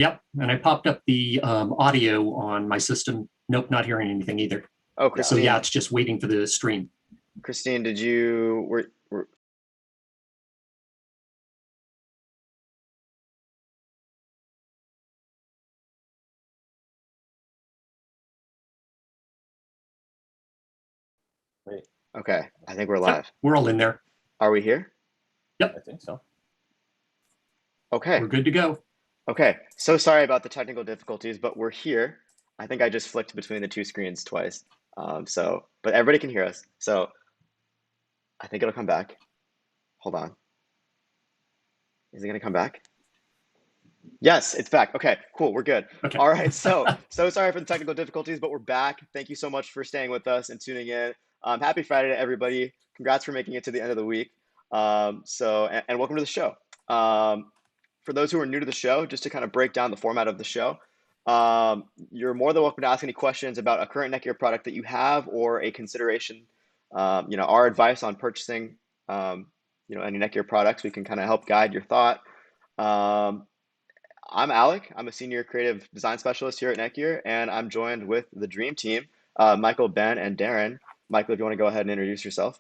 Yep, and I popped up the audio on my system. Nope, not hearing anything either. Oh, So yeah, Christine, it's just waiting for the stream. Christine, did you were Wait, okay? I think we're Yep, live. we're all in there. Are we here? Yep, I think so. Okay. we're good to go. Okay. So sorry about the technical difficulties, but we're here. I think I just flicked between the two screens twice. But everybody can hear us. So I think it'll come back. Hold on. Is it gonna come back? Yes, it's back. Okay, cool. We're good. Okay. All right. So sorry for the technical difficulties, but we're back. Thank you so much for staying with us and tuning in. Happy Friday to everybody. Congrats for making it to the end of the week. And welcome to the show. For those who are new to the show, just to kind of break down the format of the show, you're more than welcome to ask any questions about a current NETGEAR product that you have or a consideration. Our advice on purchasing, any NETGEAR products, we can kind of help guide your thought. Um, I'm Alec. I'm a senior creative design specialist here at NETGEAR, and I'm joined with the dream team, Michael, Ben, and Darren. Michael, if you want to go ahead and introduce yourself.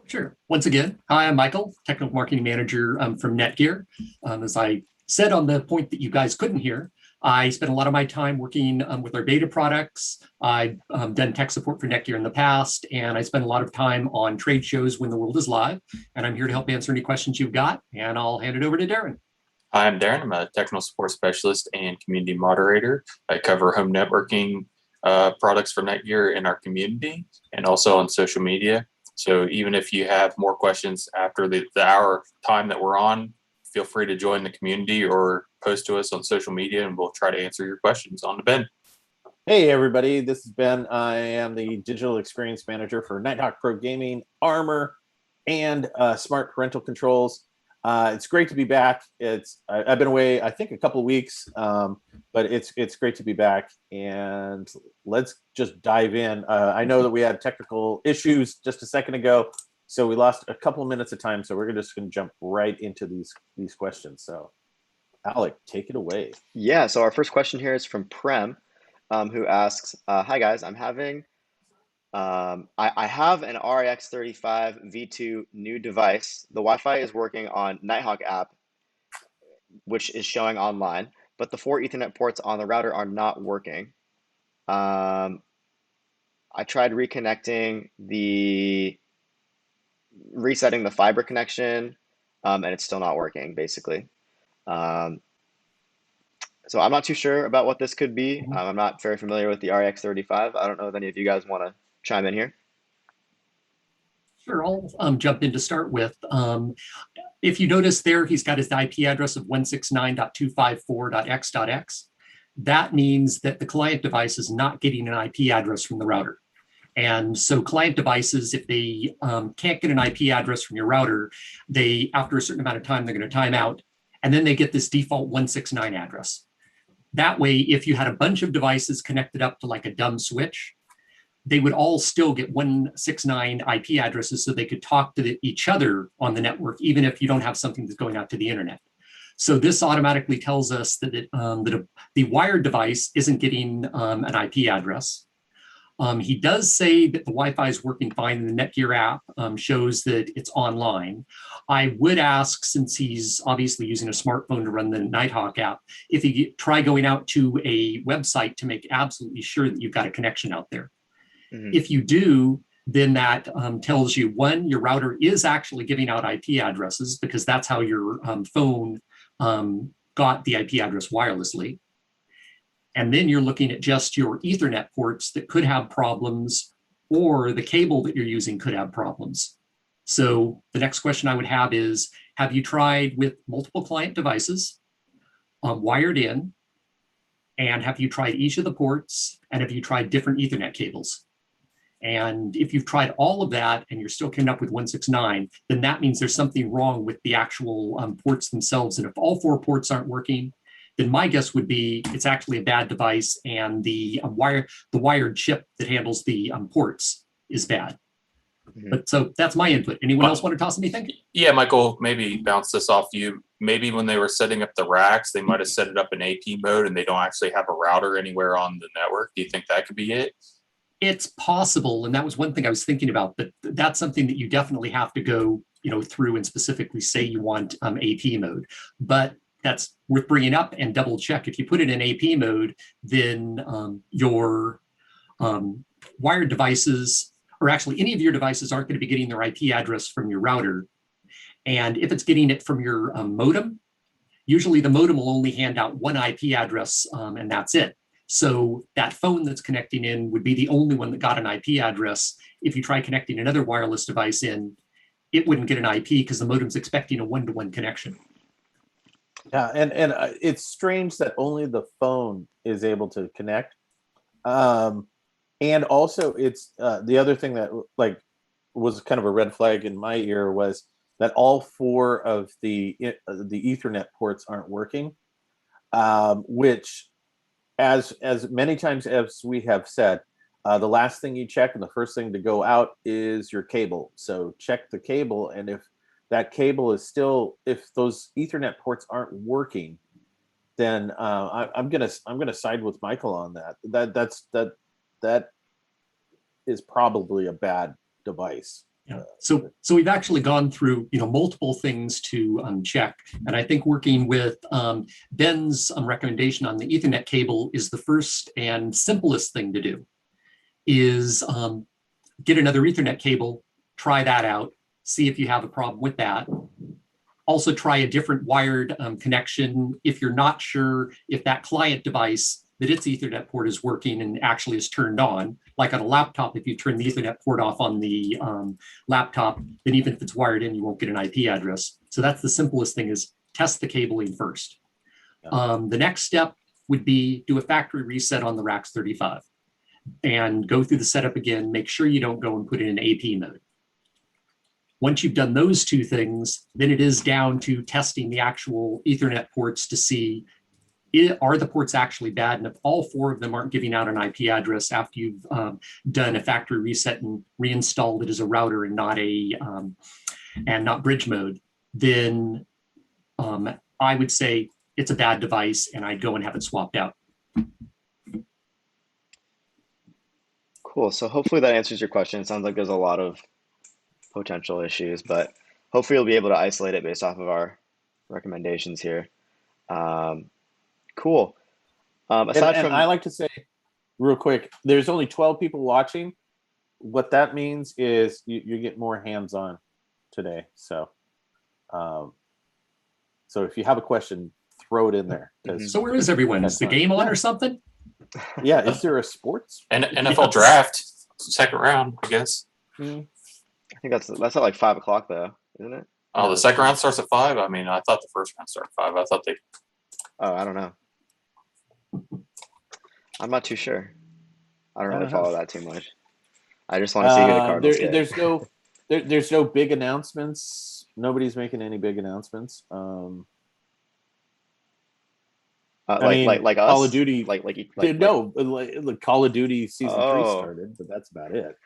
Sure. Once again, hi, I'm Michael, Technical Marketing Manager from NETGEAR. As I said on the point that you guys couldn't hear, I spent a lot of my time working with our beta products. I've done tech support for NETGEAR in the past, and I spend a lot of time on trade shows when the world is live. And I'm here to help answer any questions you've got, and I'll hand it over to Darren. Hi, I'm Darren. I'm a technical support specialist and community moderator. I cover home networking products for NETGEAR in our community and also on social media. So even if you have more questions after the hour time that we're on, feel free to join the community or post to us on social media and we'll try to answer your questions. On to Ben. Hey, everybody. This is Ben. I am the digital experience manager for Nighthawk Pro Gaming, Armor, and Smart Parental Controls. It's great to be back. I've been away, I think, a couple of weeks, but it's great to be back. And let's just dive in. I know that we had technical issues just a second ago, so we lost a couple of minutes of time. So we're just going to jump right into these questions. So, Alec, take it away. Yeah. So our first question here is from Prem, who asks, "Hi guys, I have an RX 35 V2 new device. The Wi-Fi is working on Nighthawk app, which is showing online, but the four Ethernet ports on the router are not working. Um, I tried resetting the fiber connection, and it's still not working, basically. Um, so I'm not too sure about what this could be. I'm not very familiar with the RX 35. I don't know if any of you guys want to chime in here. Sure, I'll jump in to start with. If you notice there, he's got his IP address of 169.254.x.x. That means that the client device is not getting an IP address from the router. And so client devices, if they can't get an IP address from your router, after a certain amount of time, they're going to time out. And then they get this default 169 address. That way, if you had a bunch of devices connected up to like a dumb switch, they would all still get 169 IP addresses so they could talk to each other on the network, even if you don't have something that's going out to the internet. So this automatically tells us that the wired device isn't getting an IP address. He does say that the Wi-Fi is working fine, and the NETGEAR app shows that it's online. I would ask, since he's obviously using a smartphone to run the Nighthawk app, if he try going out to a website to make absolutely sure that you've got a connection out there. Mm-hmm. If you do, then that tells you, one, your router is actually giving out IP addresses because that's how your phone got the IP address wirelessly. And then you're looking at just your Ethernet ports that could have problems, or the cable that you're using could have problems. So the next question I would have is, have you tried with multiple client devices wired in? And have you tried each of the ports? And have you tried different Ethernet cables? And if you've tried all of that and you're still coming up with 169, then that means there's something wrong with the actual ports themselves. And if all four ports aren't working, then my guess would be it's actually a bad device, and the wired chip that handles the ports is bad. But so that's my input. Anyone else want to toss anything? Yeah, Michael, maybe bounce this off you. Maybe when they were setting up the racks, they might have set it up in AP mode and they don't actually have a router anywhere on the network. Do you think that could be it? It's possible, and that was one thing I was thinking about, but that's something that you definitely have to go, through and specifically say you want AP mode. But that's worth bringing up and double check. If you put it in AP mode, then your wired devices, or actually any of your devices, aren't going to be getting their IP address from your router. And if it's getting it from your modem, usually the modem will only hand out one IP address, and that's it. So that phone that's connecting in would be the only one that got an IP address. If you try connecting another wireless device in, it wouldn't get an IP because the modem's expecting a one-to-one connection. Yeah, and it's strange that only the phone is able to connect. And also, it's the other thing that was kind of a red flag in my ear was that all 4 of the Ethernet ports aren't working, which, as many times as we have said, the last thing you check and the first thing to go out is your cable. So check the cable, and if that cable is still, if those Ethernet ports aren't working, then I'm gonna side with Michael on that. That is probably a bad device. Yeah. So we've actually gone through multiple things to check, and I think working with Ben's recommendation on the Ethernet cable is the first and simplest thing to do. Is get another Ethernet cable, try that out, see if you have a problem with that. Also try a different wired connection if you're not sure if that client device that its Ethernet port is working and actually is turned on. Like on a laptop, if you turn the Ethernet port off on the laptop, then even if it's wired in, you won't get an IP address. So that's the simplest thing, is test the cabling first. Yeah. The next step would be do a factory reset on the RAX 35 and go through the setup again. Make sure you don't go and put it in AP mode. Once you've done those 2 things, then it is down to testing the actual Ethernet ports to see, are the ports actually bad? And if all 4 of them aren't giving out an IP address after you've done a factory reset and reinstalled it as a router and not bridge mode, then I would say it's a bad device and I'd go and have it swapped out. Cool. So hopefully that answers your question. It sounds like there's a lot of potential issues, but hopefully you'll be able to isolate it based off of our recommendations here. Cool. Aside from, I like to say real quick, there's only 12 people watching. What that means is you get more hands-on today. So if you have a question, throw it in there. So where is everyone? Is the game on or something? Yeah, is there a sports? And NFL draft, 2nd round, I guess. I think that's at like 5 o'clock though, isn't it? Oh, the 2nd round starts at 5. I mean, I thought the 1st round started at 5. I thought they. Oh, I don't know. I'm not too sure. I don't really follow that too much. I just want to see who the Cardinals get. There's no big announcements. Nobody's making any big announcements. Like us? Call of Duty. Like Call of Duty season 3 started, but that's about it.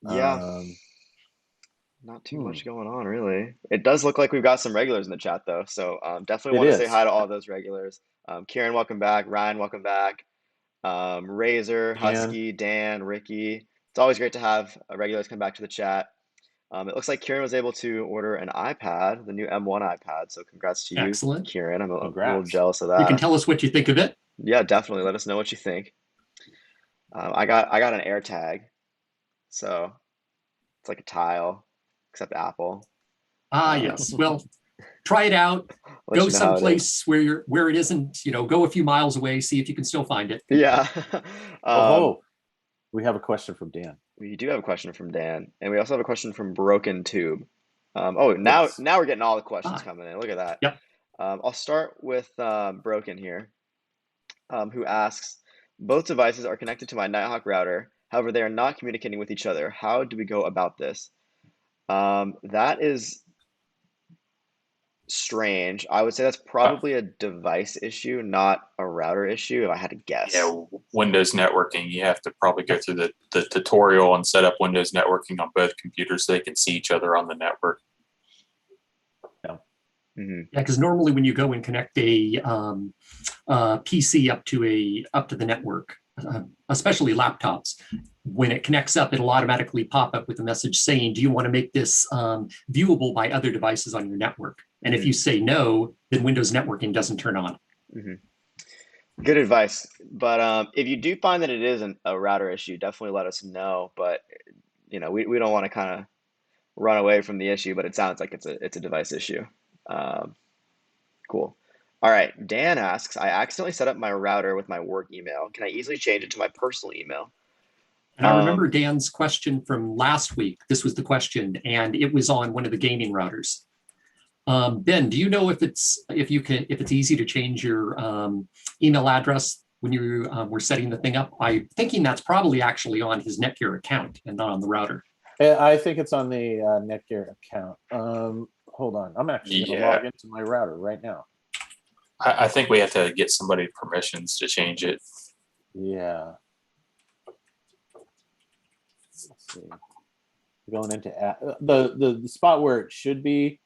Yeah. Not too much going on, really. It does look like we've got some regulars in the chat, though. So definitely want to say hi to all those regulars. Kieran, welcome back. Ryan, welcome back. Razor, Husky, Dan, Ricky. It's always great to have regulars come back to the chat. It looks like Kieran was able to order an iPad, the new M1 iPad. So congrats to you, Excellent. Kieran. I'm a little jealous of that. You can tell us what you think of it. Yeah, definitely. Let us know what you think. I got an AirTag. So it's like a tile, except Apple. Yes. Well, try it out. Go someplace where it isn't, go a few miles away, see if you can still find it. Yeah. We have a question from Dan. We do have a question from Dan, and we also have a question from Broken Tube. Now we're getting all the questions coming in. Look at that. Yep. I'll start with Broken here, who asks, both devices are connected to my Nighthawk router. However, they are not communicating with each other. How do we go about this? That is strange. I would say that's probably a device issue, not a router issue, if I had to guess. Yeah, Windows networking, you have to probably go through the tutorial and set up Windows networking on both computers so they can see each other on the network. Mm-hmm. Yeah, because normally when you go and connect a PC up to the network, especially laptops, when it connects up, it'll automatically pop up with a message saying, "Do you want to make this viewable by other devices on your network?" And if you say no, then Windows networking doesn't turn on. Mm-hmm. Good advice. But if you do find that it is a router issue, definitely let us know. But we don't want to kind of run away from the issue, but it sounds like it's a device issue. Cool. All right. Dan asks, I accidentally set up my router with my work email. Can I easily change it to my personal email? And I remember Dan's question from last week. This was the question, and it was on one of the gaming routers. Ben, do you know if it's easy to change your email address when you were setting the thing up? I'm thinking that's probably actually on his NETGEAR account and not on the router. I think it's on the NETGEAR account. Hold on. I'm actually going to log into my router right now. I think we have to get somebody permissions to change it. Yeah. Let's see. Going into the spot where it should be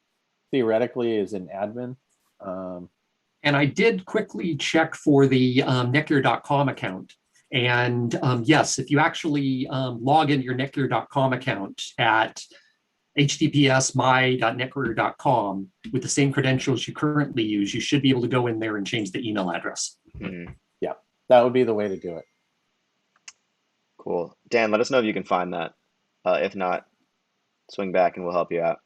theoretically is in admin. And I did quickly check for the netgear.com account. And yes, if you actually log in your netgear.com account at https://my.netgear.com with the same credentials you currently use, you should be able to go in there and change the email address. Mm-hmm. Yeah, that would be the way to do it. Cool. Dan, let us know if you can find that. If not, swing back and we'll help you out.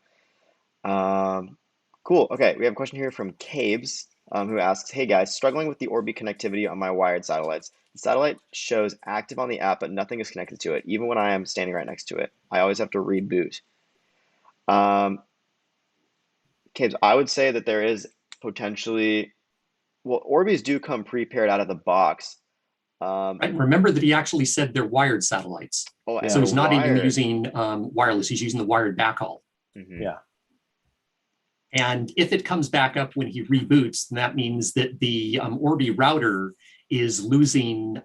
Cool. Okay, we have a question here from Cabes, who asks, "Hey guys, struggling with the Orbi connectivity on my wired satellites. The satellite shows active on the app, but nothing is connected to it, even when I am standing right next to it. I always have to reboot." Cabes, I would say that there is potentially, well, Orbis do come pre-paired out of the box. Right? Remember that he actually said they're wired satellites. Oh, So he's not even wired. using wireless, he's using the wired backhaul. Mm-hmm. Yeah. And if it comes back up when he reboots, then that means that the Orbi router is losing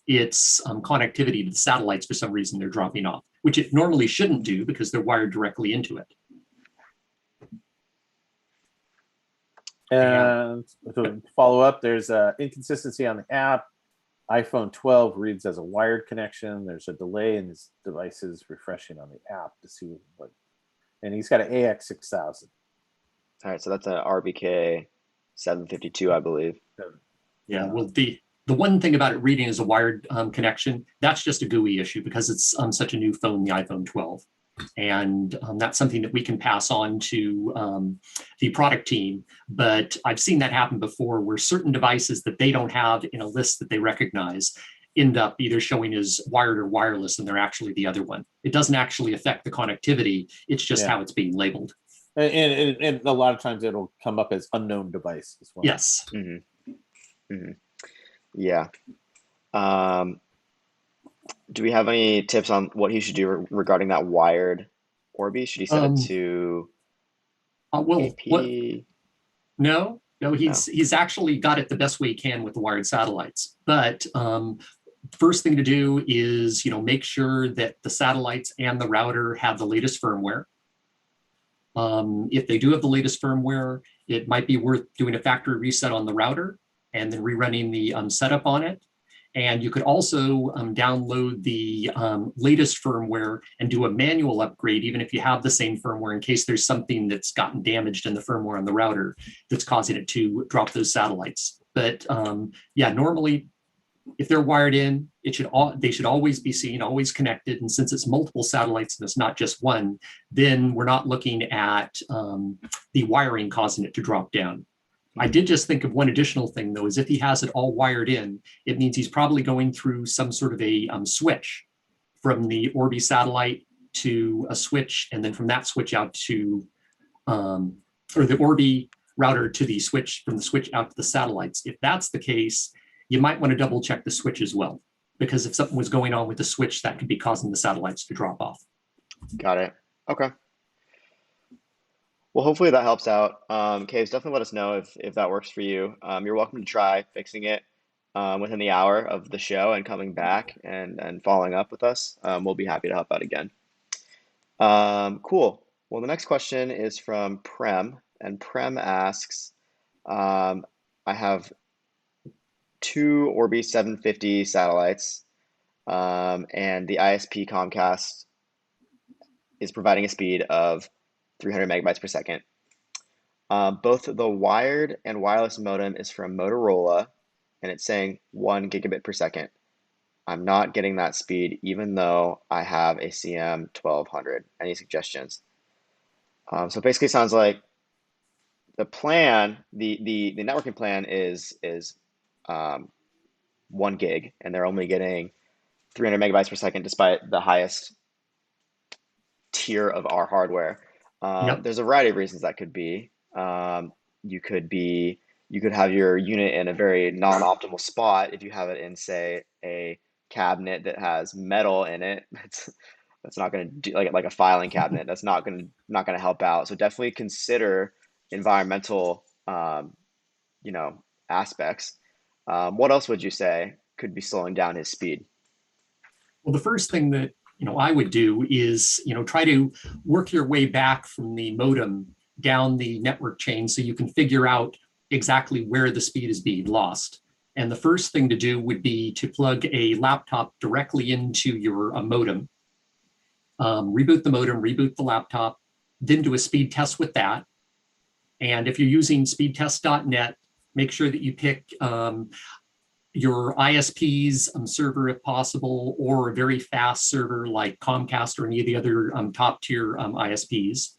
its connectivity to the satellites for some reason. They're dropping off, which it normally shouldn't do because they're wired directly into it. And to follow up, there's an inconsistency on the app. iPhone 12 reads as a wired connection. There's a delay in his devices refreshing on the app to see what. And he's got an AX6000. All right, so that's an RBK 752, I believe. Yeah, well, the one thing about it reading as a wired connection, that's just a GUI issue because it's such a new phone, the iPhone 12. And that's something that we can pass on to the product team. But I've seen that happen before where certain devices that they don't have in a list that they recognize end up either showing as wired or wireless, and they're actually the other one. It doesn't actually affect the connectivity. It's just how it's being labeled. And a lot of times it'll come up as unknown device as well. Yes. Mm-hmm. Mm-hmm. Yeah. Do we have any tips on what he should do regarding that wired Orbi? Should he set it to AP? No, he's actually got it the best way he can with the wired satellites. But first thing to do is make sure that the satellites and the router have the latest firmware. If they do have the latest firmware, it might be worth doing a factory reset on the router and then rerunning the setup on it. And you could also download the latest firmware and do a manual upgrade, even if you have the same firmware, in case there's something that's gotten damaged in the firmware on the router that's causing it to drop those satellites. But yeah, normally, if they're wired in, they should always be seen, always connected. And since it's multiple satellites and it's not just one, then we're not looking at the wiring causing it to drop down. I did just think of one additional thing, though, is if he has it all wired in, it means he's probably going through some sort of a switch from the Orbi satellite to a switch, and then from that switch out to, or the Orbi router to the switch, from the switch out to the satellites. If that's the case, you might want to double check the switch as well, because if something was going on with the switch, that could be causing the satellites to drop off. Got it. Okay. Well, hopefully that helps out. Caves, definitely let us know if that works for you. You're welcome to try fixing it within the hour of the show and coming back and following up with us. We'll be happy to help out again. Cool. Well, the next question is from Prem, and Prem asks, I have two Orbi 750 satellites, and the ISP Comcast is providing a speed of 300 megabytes per second. Both the wired and wireless modem is from Motorola, and it's saying 1 gigabit per second. I'm not getting that speed, even though I have a CM1200. Any suggestions? So basically, sounds like the plan, the networking plan is 1 gig, and they're only getting 300 megabytes per second, despite the highest tier of our hardware. Yep. There's a variety of reasons that could be. You could have your unit in a very non-optimal spot if you have it in, say, a cabinet that has metal in it. That's not going to do, like a filing cabinet. That's not going to help out. So definitely consider environmental aspects. What else would you say could be slowing down his speed? Well, the first thing that I would do is try to work your way back from the modem down the network chain so you can figure out exactly where the speed is being lost. And the first thing to do would be to plug a laptop directly into your modem, reboot the modem, reboot the laptop, then do a speed test with that. And if you're using speedtest.net, make sure that you pick your ISP's server if possible, or a very fast server like Comcast or any of the other top tier ISPs.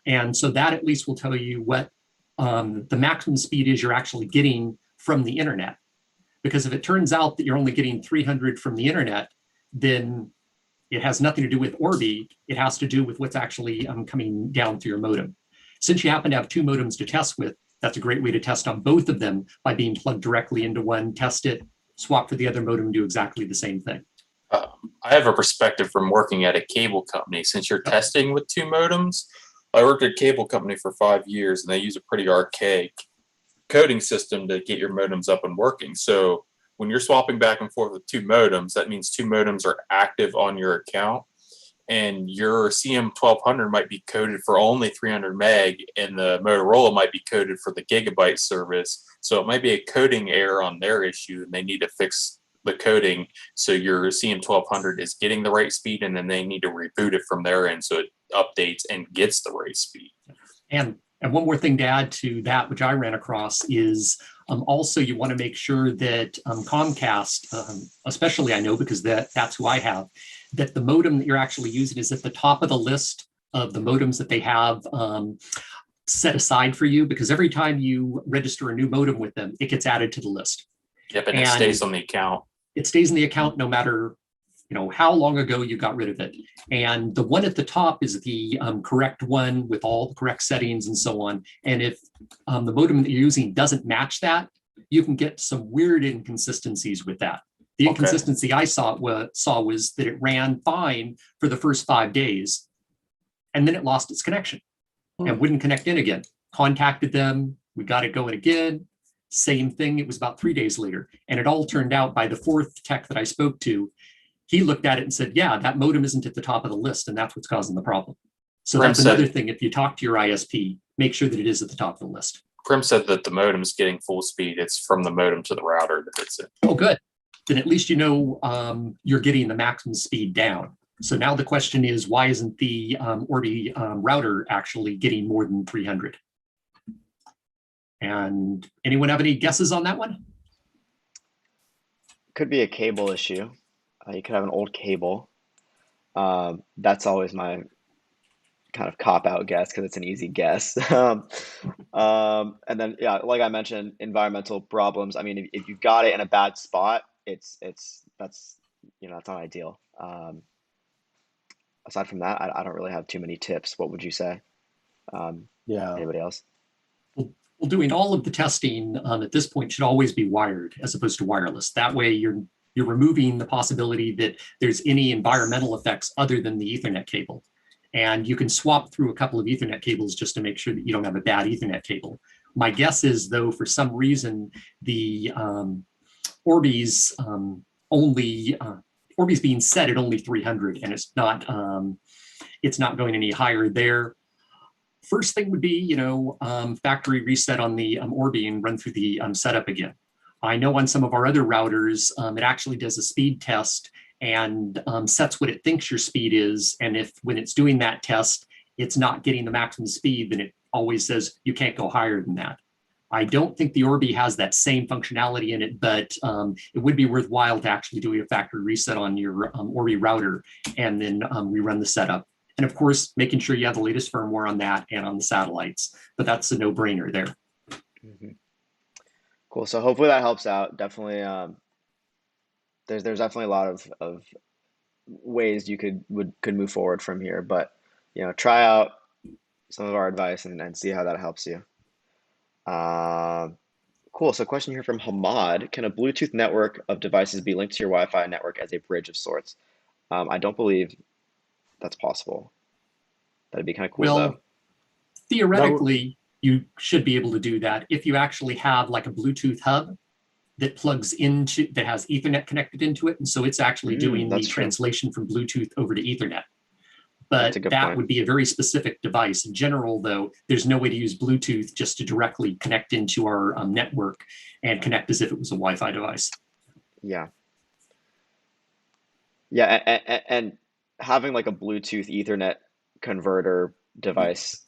And so that at least will tell you what the maximum speed is you're actually getting from the internet. Because if it turns out that you're only getting 300 from the internet, then it has nothing to do with Orbi. It has to do with what's actually coming down through your modem. Since you happen to have two modems to test with, that's a great way to test on both of them by being plugged directly into one, test it, swap for the other modem, and do exactly the same thing. I have a perspective from working at a cable company. Since you're testing with two modems, I worked at a cable company for 5 years, and they use a pretty archaic coding system to get your modems up and working. So when you're swapping back and forth with two modems, that means two modems are active on your account, and your CM1200 might be coded for only 300 meg, and the Motorola might be coded for the gigabyte service. So it might be a coding error on their issue, and they need to fix the coding so your CM1200 is getting the right speed, and then they need to reboot it from their end so it updates and gets the right speed. And one more thing to add to that, which I ran across, is also you want to make sure that Comcast, especially I know because that's who I have, that the modem that you're actually using is at the top of the list of the modems that they have set aside for you, because every time you register a new modem with them, it gets added to the list. Yep, and it stays on the account. It stays in the account no matter how long ago you got rid of it. And the one at the top is the correct one with all the correct settings and so on. And if the modem that you're using doesn't match that, you can get some weird inconsistencies with that. The inconsistency I saw was that it ran fine for the first 5 days, and then it lost its connection and wouldn't connect in again. Contacted them, we got it going again. Same thing, it was about 3 days later. And it all turned out by the fourth tech that I spoke to, he looked at it and said, yeah, that modem isn't at the top of the list, and that's what's causing the problem. So that's another thing. If you talk to your ISP, make sure that it is at the top of the list. Prim said that the modem is getting full speed. It's from the modem to the router that it's in. Oh, good. Then at least you're getting the maximum speed down. So now the question is, why isn't the Orbi router actually getting more than 300? And anyone have any guesses on that one? Could be a cable issue. You could have an old cable. That's always my kind of cop-out guess because it's an easy guess. And then, yeah, like I mentioned, environmental problems. I mean, if you've got it in a bad spot, that's not ideal. Aside from that, I don't really have too many tips. What would you say? Anybody else? Well, doing all of the testing at this point should always be wired as opposed to wireless. That way you're removing the possibility that there's any environmental effects other than the Ethernet cable. And you can swap through a couple of Ethernet cables just to make sure that you don't have a bad Ethernet cable. My guess is, though, for some reason, the Orbi's Orbi's being set at only 300, and it's not going any higher there. First thing would be, factory reset on the Orbi and run through the setup again. I know on some of our other routers, it actually does a speed test and sets what it thinks your speed is. And if when it's doing that test, it's not getting the maximum speed, then it always says you can't go higher than that. I don't think the Orbi has that same functionality in it, but it would be worthwhile to actually do a factory reset on your Orbi router and then rerun the setup. And of course, making sure you have the latest firmware on that and on the satellites, but that's a no-brainer there. Mm-hmm. Cool. So hopefully that helps out. Definitely, there's definitely a lot of ways you could move forward from here, but try out some of our advice and see how that helps you. Cool. So question here from Hamad: Can a Bluetooth network of devices be linked to your Wi-Fi network as a bridge of sorts? I don't believe that's possible. That'd be kind of cool, well, though. Theoretically, you should be able to do that if you actually have like a Bluetooth hub that plugs into, that has Ethernet connected into it. And so it's actually doing the translation from Bluetooth over to Ethernet. But that would be a very specific device. In general, though, there's no way to use Bluetooth just to directly connect into our network and connect as if it was a Wi-Fi device. Yeah. Yeah, and having like a Bluetooth Ethernet converter device,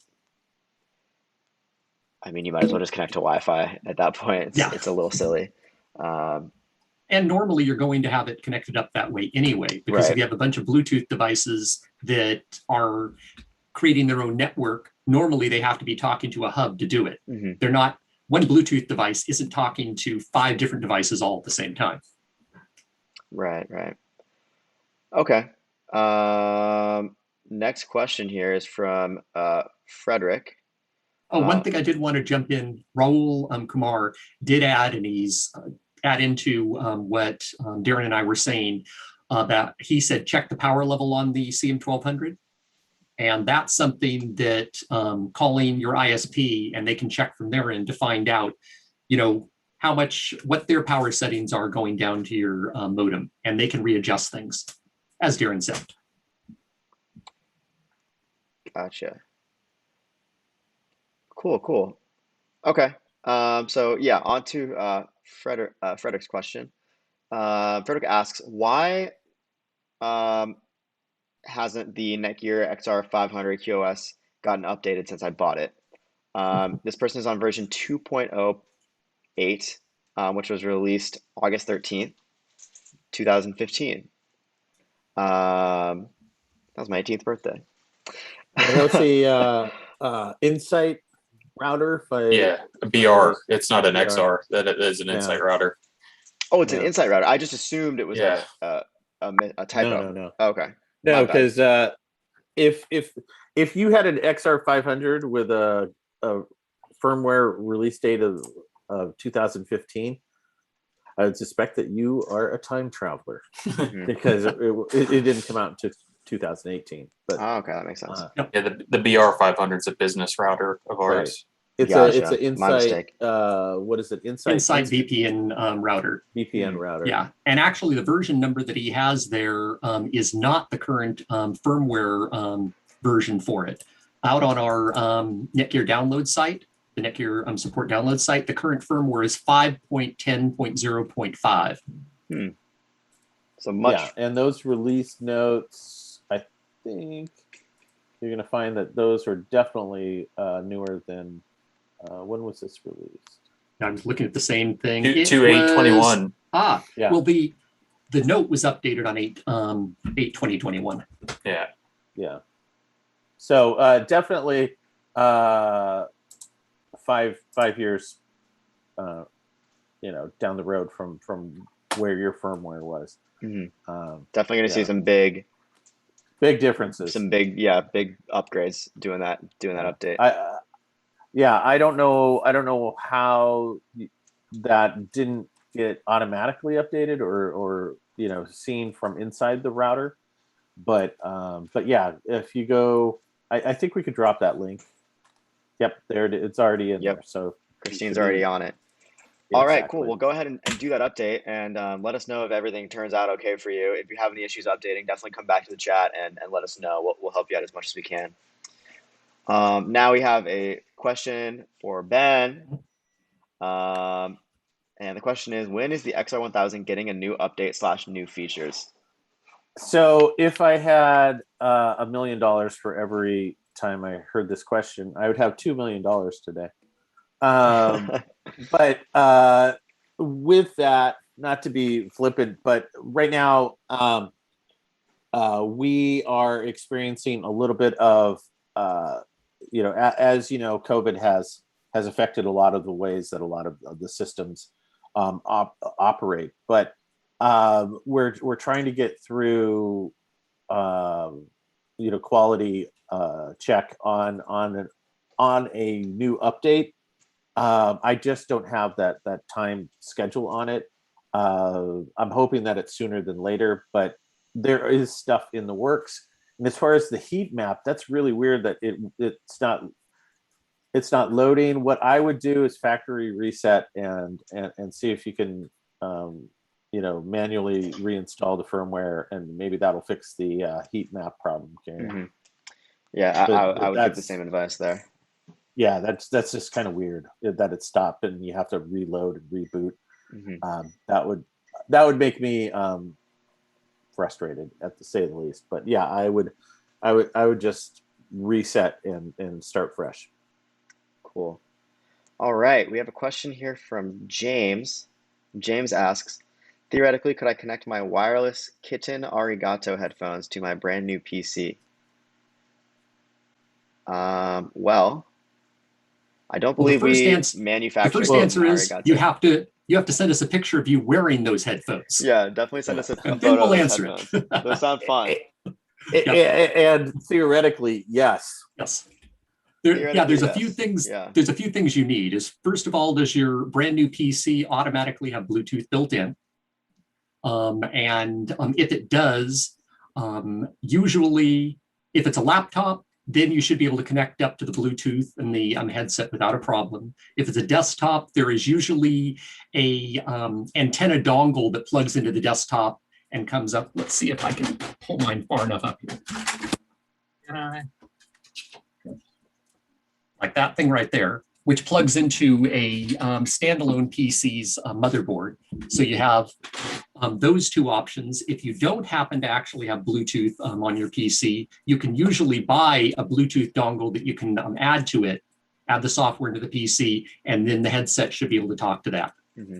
I mean, you might as well just connect to Wi-Fi at that point. It's a little silly. And normally you're going to have it connected up that way anyway, because if you have a bunch of Bluetooth devices that are creating their own network, normally they have to be talking to a hub to do it. Mm-hmm. They're not, one Bluetooth device isn't talking to 5 different devices all at the same time. Right. Okay. Next question here is from Frederick. One thing I did want to jump in, Raul Kumar did add, and he's add into what Darren and I were saying about, he said, check the power level on the CM1200. And that's something that calling your ISP, and they can check from their end to find out, how much, what their power settings are going down to your modem, and they can readjust things, as Darren said. Gotcha. Cool. Okay. So yeah, on to Frederick's question. Frederick asks, why hasn't the NETGEAR XR500 QoS gotten updated since I bought it? This person is on version 2.08, which was released August 13th, 2015. That was my 18th birthday. That's the Insight router. A BR. It's not an XR. That is an Insight router. Oh, it's an Insight router. I just assumed it was a typo. No. Okay. No, because if you had an XR500 with a firmware release date of 2015, I would suspect that you are a time traveler because it didn't come out until 2018. But okay, that makes sense. The BR500 is a business router of ours. It's an Insight. What is it? Insight VPN router. VPN router. Yeah, and actually, the version number that he has there is not the current firmware version for it. Out on our NETGEAR download site, the NETGEAR support download site, the current firmware is 5.10.0.5. So much. Yeah, and those release notes, I think you're going to find that those are definitely newer than. When was this released? I was looking at the same thing. 8/21. Well, the note was updated on 8/20/21. Yeah. So definitely 5 years, down the road from where your firmware was. Mm-hmm. Definitely going to see some big differences. Some big upgrades doing that update. I don't know how that didn't get automatically updated or seen from inside the router. But yeah, if you go, I think we could drop that link. Yep, there it's already in Yep. there. So Christine's already on it. Yeah, All right, exactly. cool. We'll go ahead and do that update and let us know if everything turns out okay for you. If you have any issues updating, definitely come back to the chat and let us know. We'll help you out as much as we can. Now we have a question for Ben. And the question is, when is the XR1000 getting a new update / new features? So if I had $1 million for every time I heard this question, I would have $2 million today. But with that, not to be flippant, but right now we are experiencing a little bit of, as you know, COVID has affected a lot of the ways that a lot of the systems operate. But we're trying to get through, quality check on a new update. I just don't have that time schedule on it. I'm hoping that it's sooner than later, but there is stuff in the works. And as far as the heat map, that's really weird that it's not loading. What I would do is factory reset and see if you can manually reinstall the firmware, and maybe that'll fix the heat map problem. Mm-hmm. Yeah, I would give the same advice there. Yeah, that's just kind of weird that it stopped and you have to reload and reboot. Mm-hmm. That would make me frustrated, at to say the least. But yeah, I would just reset and start fresh. Cool. All right, we have a question here from James. James asks, theoretically, could I connect my wireless Kitten Arigato headphones to my brand new PC? Well, I don't believe we manufacture. The first answer is you have to send us a picture of you wearing those headphones. Yeah, definitely send us a and photo then we'll of answer headphones. it. Those sound fun. And theoretically, yes. Yes. There's a few things. Yeah. There's a few things you need. Is first of all, does your brand new PC automatically have Bluetooth built in? If it does, usually if it's a laptop, then you should be able to connect up to the Bluetooth and the headset without a problem. If it's a desktop, there is usually a antenna dongle that plugs into the desktop and comes up. Let's see if I can pull mine far enough up here. Can I? Like that thing right there, which plugs into a standalone PC's motherboard. So you have those two options. If you don't happen to actually have Bluetooth on your PC, you can usually buy a Bluetooth dongle that you can add to it, add the software into the PC, and then the headset should be able to talk to that. Mm-hmm.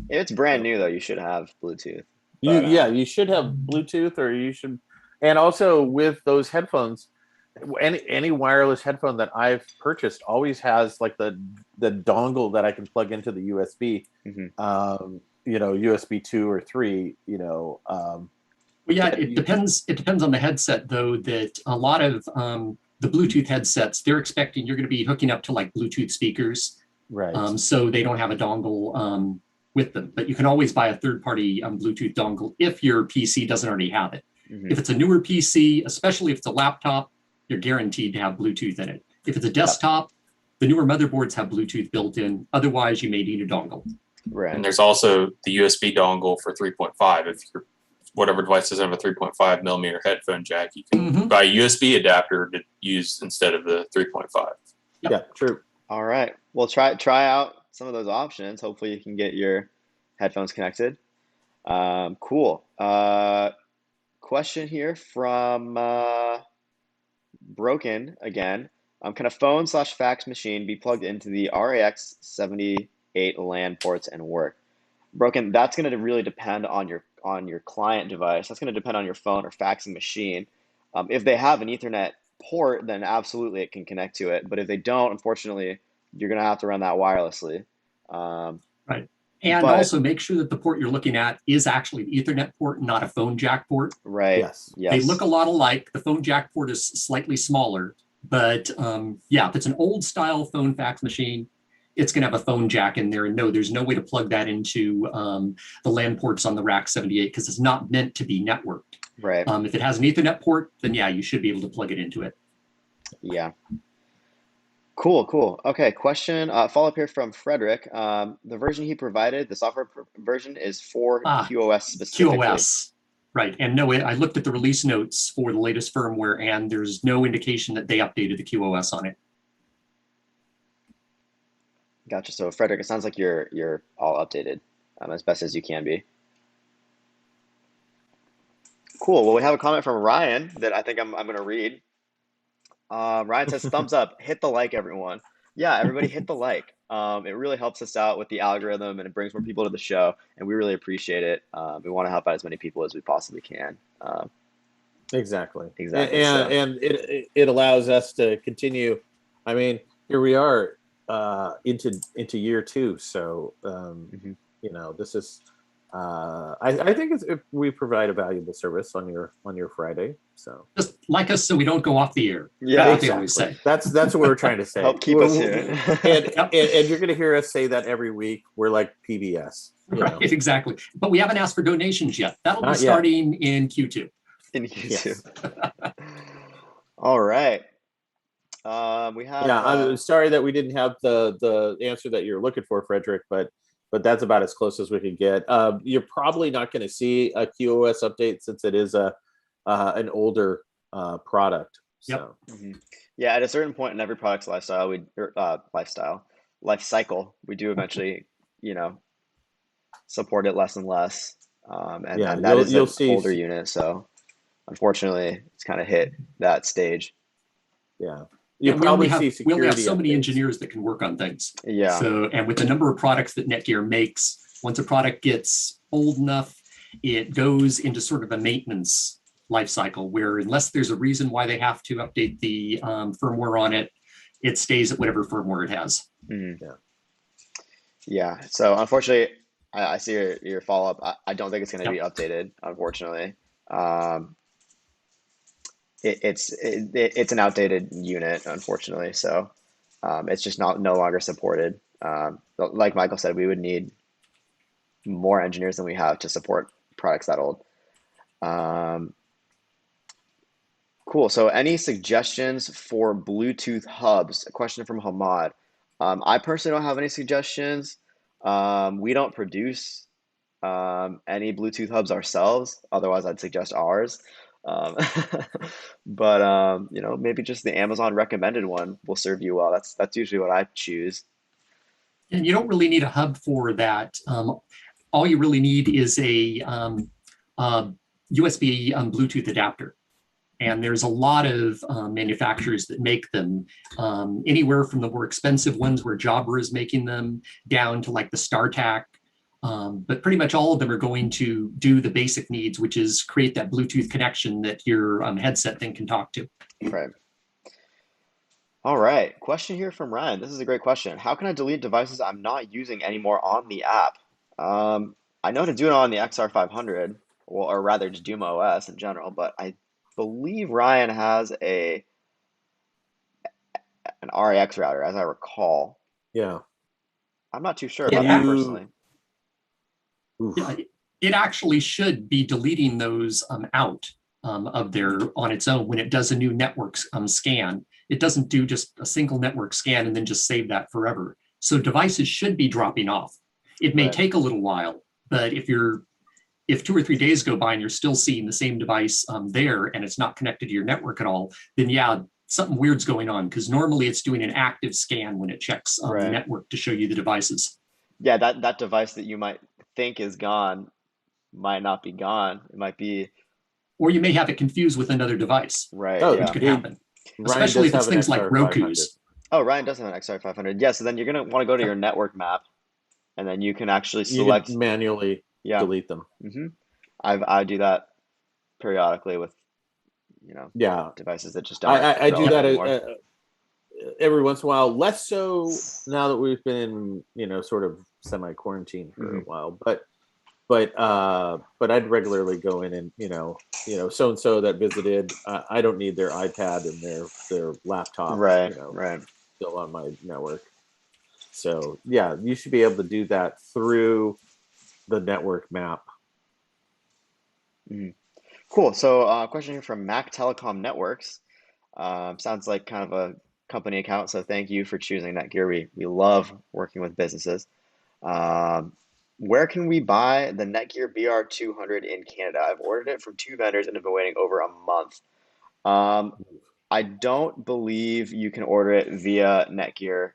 If it's brand new, though, you should have Bluetooth. You should have Bluetooth, or you should, and also with those headphones, any wireless headphone that I've purchased always has like the dongle that I can plug into the USB. Mm-hmm. USB 2 or 3. Well, yeah, it depends. It depends on the headset, though. That a lot of the Bluetooth headsets, they're expecting you're going to be hooking up to like Bluetooth speakers, right? So they don't have a dongle with them. But you can always buy a third-party Bluetooth dongle if your PC doesn't already have it. Mm-hmm. If it's a newer PC, especially if it's a laptop, you're guaranteed to have Bluetooth in it. If it's a desktop, the newer motherboards have Bluetooth built in. Otherwise, you may need a dongle. Right. And there's also the USB dongle for 3.5. If your whatever device doesn't have a 3.5 millimeter headphone jack, you can buy a USB adapter to use instead of the 3.5. Yep. Yeah, true. All right. Well, try out some of those options. Hopefully, you can get your headphones connected. Cool. Question here from Broken again. Can a phone / fax machine be plugged into the RAX 78 LAN ports and work? Broken, that's going to really depend on your client device. That's going to depend on your phone or faxing machine. If they have an Ethernet port, then absolutely it can connect to it. But if they don't, unfortunately, you're going to have to run that wirelessly. Right. And also make sure that the port you're looking at is actually an Ethernet port, not a phone jack port. Right. Yes. They look a lot alike. The phone jack port is slightly smaller. But if it's an old style phone fax machine, it's going to have a phone jack in there. And no, there's no way to plug that into the LAN ports on the Rack 78 because it's not meant to be networked. Right. If it has an Ethernet port, then yeah, you should be able to plug it into it. Yeah. Cool. Okay, question, follow up here from Frederick. The version he provided, the software version, is for QoS specifically. QoS, right. And no, I looked at the release notes for the latest firmware, and there's no indication that they updated the QoS on it. Gotcha. So Frederick, it sounds like you're all updated as best as you can be. Cool. Well, we have a comment from Ryan that I think I'm going to read. Ryan says, thumbs up, hit the like, everyone. Yeah, everybody hit the like. It really helps us out with the algorithm and it brings more people to the show, and we really appreciate it. We want to help out as many people as we possibly can. Exactly. And it allows us to continue. I mean, here we are into year 2. So, you know, this is, I think if we provide a valuable service on your Friday. So just like us so we don't go off the air. Yeah, that's what they always say. That's what we're trying to say. Help keep us here. and you're going to hear us say that every week. We're like PBS. Right, exactly. But we haven't asked for donations yet. That'll be Not yet. starting in Q2. In Q2. Yes. All right. We have. Yeah, I'm sorry that we didn't have the answer that you're looking for, Frederick, but that's about as close as we could get. You're probably not going to see a QoS update since it is an older product. So. Yep. Yeah, at a certain point in every product's life cycle, we do eventually, support it less and less. And that is an older unit, so unfortunately, it's kind of hit that stage. Yeah. We only have so many engineers that can work on things. Yeah. So, and with the number of products that NETGEAR makes, once a product gets old enough, it goes into sort of a maintenance life cycle where unless there's a reason why they have to update the firmware on it, it stays at whatever firmware it has. Mm-hmm. Yeah. So unfortunately, I see your follow-up. I don't think it's going to be updated, unfortunately. It's an outdated unit, unfortunately. So it's just no longer supported. Like Michael said, we would need more engineers than we have to support products that old. Cool. So any suggestions for Bluetooth hubs? A question from Hamad. I personally don't have any suggestions. We don't produce any Bluetooth hubs ourselves. Otherwise, I'd suggest ours. But maybe just the Amazon recommended one will serve you well. That's usually what I choose. And you don't really need a hub for that. All you really need is a USB Bluetooth adapter. And there's a lot of manufacturers that make them, anywhere from the more expensive ones where Jabra is making them down to like the StarTAC. But pretty much all of them are going to do the basic needs, which is create that Bluetooth connection that your headset then can talk to. Right. All right. Question here from Ryan. This is a great question. How can I delete devices I'm not using anymore on the app? I know to do it on the XR500, or rather just Doom OS in general, but I believe Ryan has an RAX router, as I recall. Yeah. I'm not too sure about that personally. Yeah, it actually should be deleting those out of there on its own when it does a new network scan. It doesn't do just a single network scan and then just save that forever. So devices should be dropping off. It may take a little while, but if 2 or 3 days go by and you're still seeing the same device there and it's not connected to your network at all, then yeah, something weird's going on because normally it's doing an active scan when it checks the network to show you the devices. Yeah, that device that you might think is gone might not be gone. It might be, or you may have it confused with another device. Right. Which could happen, especially if it's things like Roku's. Oh, Ryan does have an XR500. Yeah, so then you're gonna want to go to your network map, and then you can actually select manually delete them. Mm-hmm. I do that periodically with devices that just don't. I do that every once in a while. Less so now that we've been in sort of semi-quarantine for a while, but I'd regularly go in and so and so that visited. I don't need their iPad and their laptop. Right. Still on my network. So yeah, you should be able to do that through the network map. Cool. So, question here from Mac Telecom Networks. Sounds like kind of a company account, so thank you for choosing NETGEAR. We love working with businesses. Um, where can we buy the NETGEAR BR200 in Canada? I've ordered it from two vendors and have been waiting over a month. I don't believe you can order it via NETGEAR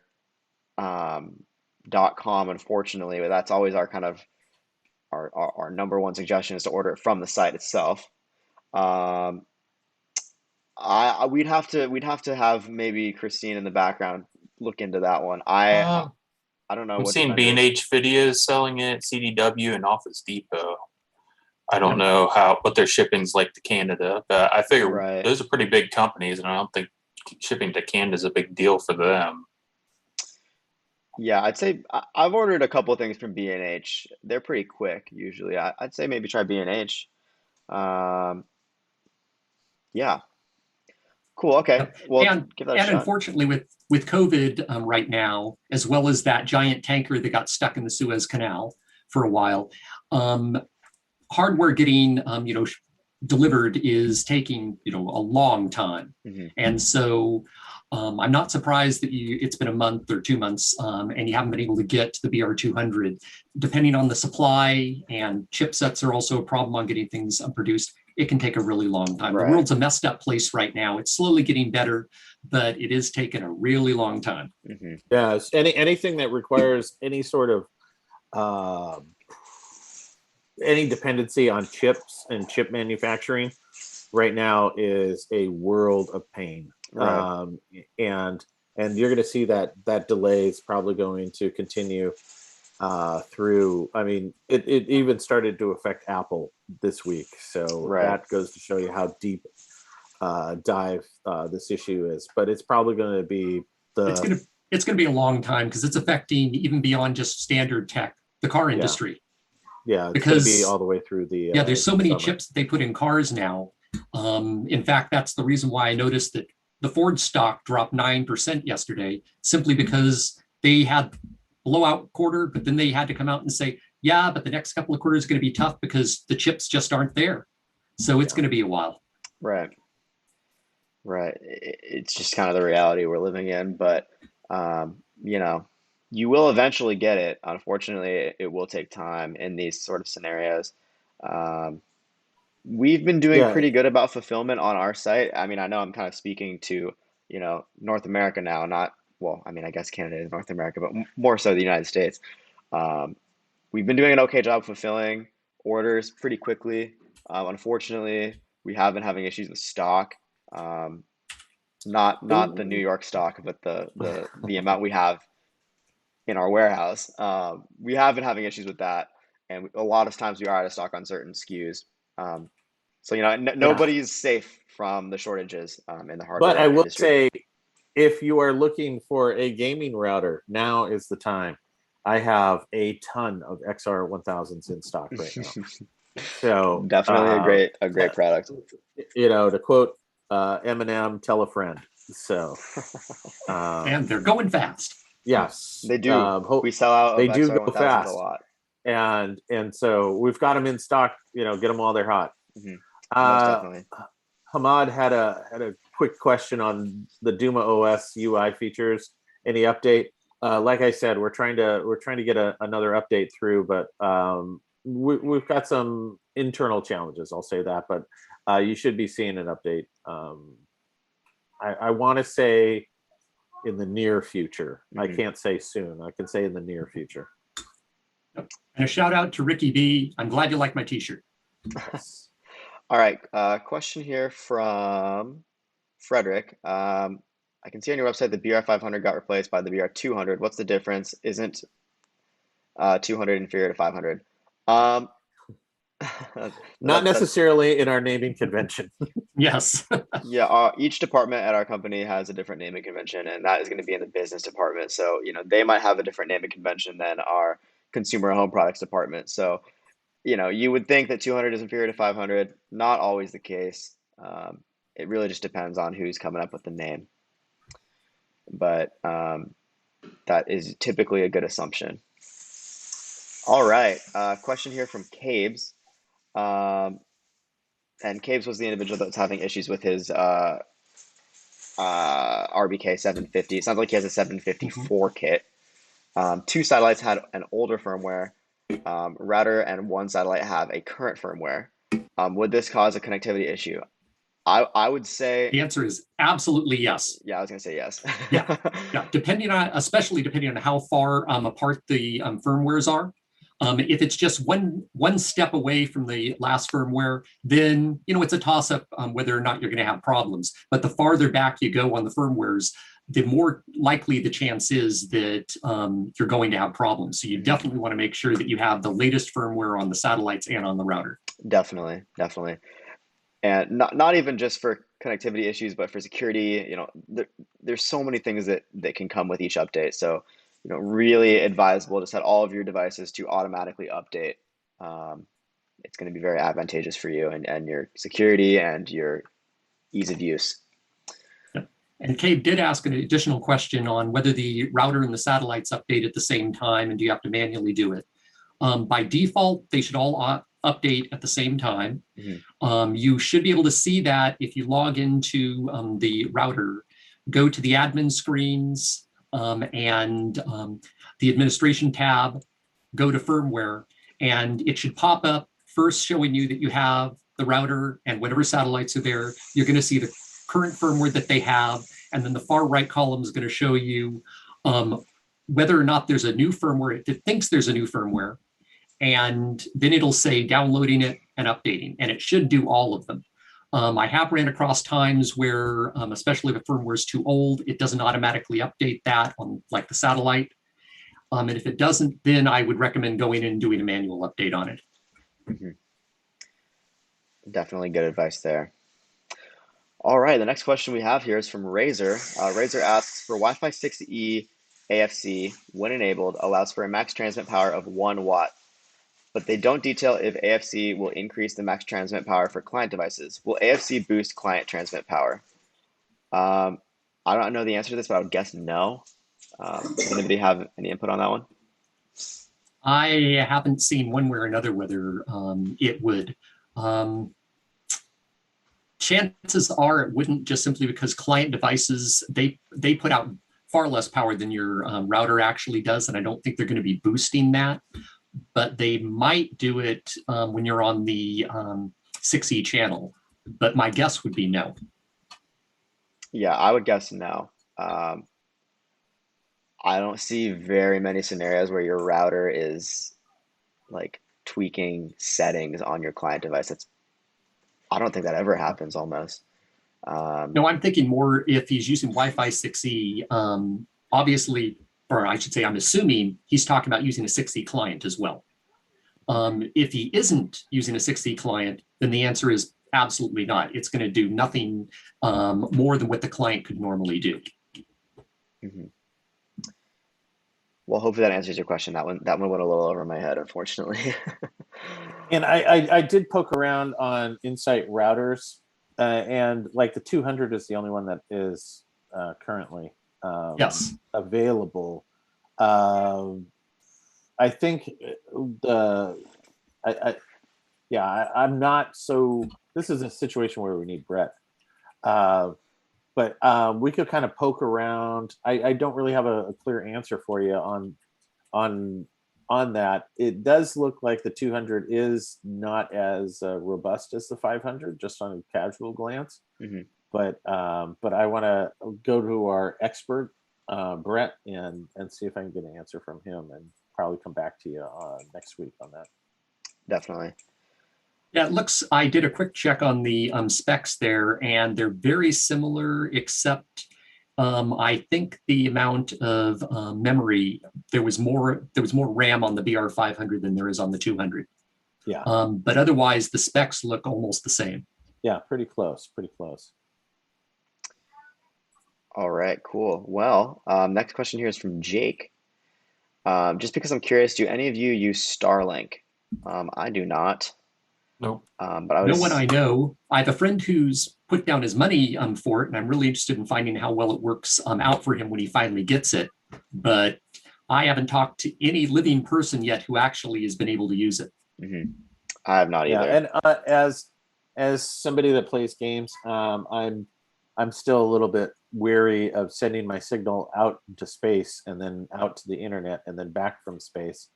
.com, unfortunately, but that's always our kind of our number one suggestion is to order it from the site itself. Um, we'd have to have maybe Christine in the background look into that one. I don't know I've which seen vendors. B&H videos selling it, CDW, and Office Depot. I don't Yeah. know what their shipping's like to Canada, but I figure Right. those are pretty big companies, and I don't think shipping to Canada is a big deal for them. Yeah, I'd say I've ordered a couple things from B&H. They're pretty quick usually. I'd say maybe try B&H. Um, yeah, cool. Okay, Yep. well, And give that a and shot. unfortunately, with COVID right now, as well as that giant tanker that got stuck in the Suez Canal for a while, um, hardware getting delivered is taking a long time, Hmm. and so I'm not surprised that it's been a month or 2 months and you haven't been able to get the BR200. Depending on the supply, and chipsets are also a problem on getting things produced. It can take a really long time. The Right. world's a messed up place right now. It's slowly getting better, but it is taking a really long time. Hmm. Yeah, anything that requires any sort of uh, any dependency on chips and chip manufacturing right now is a world of pain. Right. And you're going to see that delay is probably going to continue through. I mean, it even started to affect Apple this week, so Right. that goes to show you how deep dive this issue is. But it's probably going to be It's gonna it's gonna be a long time because it's affecting even beyond just standard tech, the car industry. Yeah, it's going to be Because all the way through the there's so many summer. chips that they put in cars now. In fact, that's the reason why I noticed that the Ford stock dropped 9% yesterday, simply because they had blowout quarter, but then they had to come out and say, yeah, but the next couple of quarters is going to be tough because the chips just aren't there. So it's going to be a while. Right. Right. It's just kind of the reality we're living in, but you will eventually get it. Unfortunately, it will take time in these sort of scenarios. Um, we've been doing Yeah, pretty good about fulfillment on our site. I mean, I know I'm kind of speaking to, North America now, not, well, I mean, I guess Canada is North America, but more so the United States. Um, we've been doing an okay job fulfilling orders pretty quickly. Unfortunately, we have been having issues with stock. Um, not the New York stock, but the amount we have in our warehouse. We have been having issues with that, and a lot of times we are out of stock on certain SKUs. Um, so yeah. nobody's safe from the shortages in the But I hardware will industry. say, if you are looking for a gaming router, now is the time. I have a ton of XR 1000s in stock right now. So, Definitely a great product. to quote Eminem, tell a friend. So, And they're going fast. yes, They do. We sell out they of do XR go 1000s a fast, lot. and so we've got them in stock. Get them while they're hot. Hmm. Most Uh, definitely. Hamad had a quick question on the Duma OS UI features. Any update? Like I said, we're trying to get another update through, but we've got some internal challenges. I'll say that, but you should be seeing an update. I want to say in the near future. I Mhm. can't say soon. I can say in the near future. And a shout out to Ricky B. I'm glad you like my t-shirt. Yes. All right. Question here from Frederick. I can see on your website the BR500 got replaced by the BR200. What's the difference? Isn't 200 inferior to 500? Um, Not that's necessarily in our naming convention. Yes. yeah. Each department at our company has a different naming convention, and that is going to be in the business department. So they might have a different naming convention than our consumer home products department. So you would think that 200 is inferior to 500. Not always the case. It really just depends on who's coming up with the name. But That is typically a good assumption. All right, question here from Cabes. And Cabes was the individual that was having issues with his RBK 750. It sounds like he has a 754 kit. Two satellites had an older firmware. Router and one satellite have a current firmware. Would this cause a connectivity issue? I would say The answer is absolutely yes. yeah, I was gonna say yes. Yeah, depending on, especially depending on how far apart the firmwares are. If it's just one step away from the last firmware, then it's a toss-up whether or not you're going to have problems. But the farther back you go on the firmwares, the more likely the chance is that you're going to have problems. So you definitely want to make sure that you have the latest firmware on the satellites and on the router. Definitely. And not even just for connectivity issues, but for security, there's so many things that can come with each update. So, really advisable to set all of your devices to automatically update. It's going to be very advantageous for you and your security and your ease of use. And Cade did ask an additional question on whether the router and the satellites update at the same time, and do you have to manually do it? By default, they should all update at the same time. Mm-hmm. You should be able to see that if you log into the router, go to the admin screens and the administration tab, go to firmware, and it should pop up first showing you that you have the router and whatever satellites are there. You're going to see the current firmware that they have, and then the far right column is going to show you whether or not there's a new firmware. If it thinks there's a new firmware, and then it'll say downloading it and updating, and it should do all of them. I have ran across times where, especially if the firmware is too old, it doesn't automatically update that on like the satellite. And if it doesn't, then I would recommend going in and doing a manual update on it. Mm-hmm. Definitely good advice there. All right, the next question we have here is from Razor. Razor asks, for Wi-Fi 6E AFC, when enabled, allows for a max transmit power of 1 watt, but they don't detail if AFC will increase the max transmit power for client devices. Will AFC boost client transmit power? I don't know the answer to this, but I would guess no. Does anybody have any input on that one? I haven't seen one way or another whether it would. Chances are it wouldn't, just simply because client devices, they put out far less power than your router actually does, and I don't think they're going to be boosting that. But they might do it when you're on the 6E channel. But my guess would be no. Yeah, I would guess no. I don't see very many scenarios where your router is like tweaking settings on your client device. I don't think that ever happens almost. No, I'm thinking more if he's using Wi-Fi 6E, obviously, or I should say, I'm assuming he's talking about using a 6E client as well. If he isn't using a 6E client, then the answer is absolutely not. It's going to do nothing more than what the client could normally do. Mm-hmm. Well, hopefully that answers your question. That one went a little over my head, unfortunately. And I did poke around on Insight routers, and like the 200 is the only one that is currently Yes. available. I think I'm not so. This is a situation where we need Brett, but we could kind of poke around. I don't really have a clear answer for you on that. It does look like the 200 is not as robust as the 500, just on a casual glance. Mm-hmm. But I want to go to our expert, Brett, and see if I can get an answer from him, and probably come back to you next week on that. Definitely. Yeah, it looks, I did a quick check on the specs there, and they're very similar, except I think the amount of memory, there was more RAM on the BR500 than there is on the 200. Yeah. But otherwise, the specs look almost the same. Yeah, pretty close. All right, cool. Well, next question here is from Jake. Just because I'm curious, do any of you use Starlink? I do not. Nope. But No one I know. I have a friend who's put down his money for it, and I'm really interested in finding how well it works out for him when he finally gets it. but I haven't talked to any living person yet who actually has been able to use it. I have not Yeah, either. and as somebody that plays games, I'm still a little bit weary of sending my signal out into space and then out to the internet and then back from space.